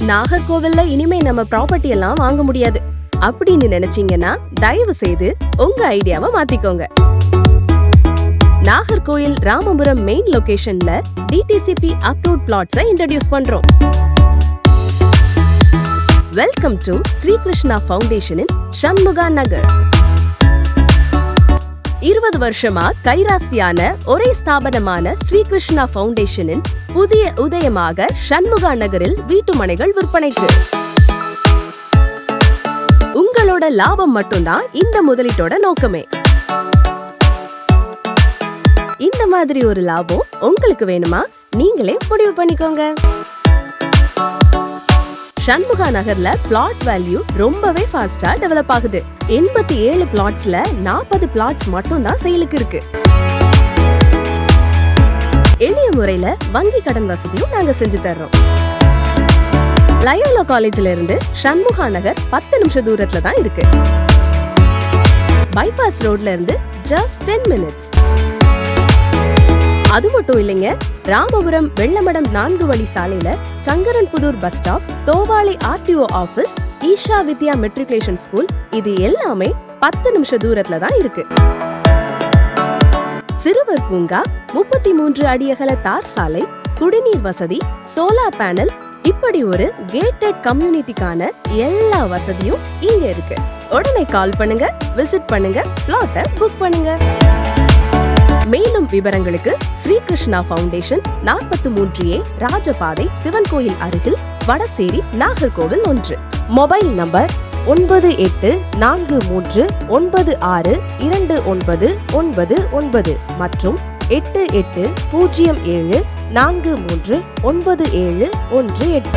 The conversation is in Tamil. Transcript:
நாகர்கோவில்ல இனிமே நம்ம ப்ராப்பர்ட்டி எல்லாம் வாங்க முடியாது அப்படின்னு நினைச்சீங்கன்னா தயவு செய்து உங்க ஐடியாவை மாத்திக்கோங்க. நாகர்கோயில் ராமபுரம் மெயின் லொகேஷன்ல டிடிசிபி அப்ரூவ்ட் பிளாட்ஸை இன்ட்ரோடியூஸ் பண்றோம். வெல்கம் டு ஸ்ரீ கிருஷ்ணா ஃபவுண்டேஷனின் சண்முகா நகர். 20 வருஷமா கைராசியான ஒரே ஸ்தாபனமான ஸ்ரீ கிருஷ்ணா ஃபவுண்டேஷனின் புதிய உதயமாக சண்முகா நகரில் வீட்டுமனைகள் விற்பனைக்கு. உங்களோட லாபம் மட்டும்தான் இந்த முதலீட்டோட நோக்கமே. இந்த மாதிரி ஒரு லாபம் உங்களுக்கு வேணுமா? நீங்களே முடிவு பண்ணிக்கோங்க. சண்முகா நகர்ல பிளாட் வேல்யூ ரொம்பவே ஃபாஸ்டா டெவலப் ஆகுது. 87 பிளாட்ஸ்ல 40 பிளாட்ஸ் மட்டும் தான் சேலுக்கு இருக்கு. எளிய முறையில வங்கி கடன் வசதியும் நாங்க செஞ்சு தர்றோம். லயோலா காலேஜ்ல இருந்து சண்முகா நகர் 10 நிமிஷம் தூரத்துல தான் இருக்கு. பைபாஸ் ரோட்ல இருந்து ஜஸ்ட் 10 மினிட்ஸ். அது மட்டும் இல்லைங்க, ராமபுரம் வெள்ளமடம் 4 வழி சாலையில Sankaranputhur bus stop, Thovalai RTO office, Isha Vidya matriculation school, இது எல்லாமே 10 நிமிஷம் தூரத்துல தான் இருக்கு. சிறுவர் பூங்கா, 33 அடி அகல தார் சாலை, குடிநீர் வசதி, சோலார் பேனல், இப்படி ஒரு கேட்டட் கம்யூனிட்டிக்கான எல்லா வசதியும் இங்க இருக்கு. உடனே கால் பண்ணுங்க, விசிட் பண்ணுங்க, பிளாட்டை புக் பண்ணுங்க. மேலும் விவரங்களுக்கு ஸ்ரீ கிருஷ்ணா ஃபவுண்டேஷன், 43A ராஜபாதை, சிவன் கோயில் அருகில், வடசேரி, நாகர்கோவில் 1. மொபைல் நம்பர் 9843962999 மற்றும் 8807439718.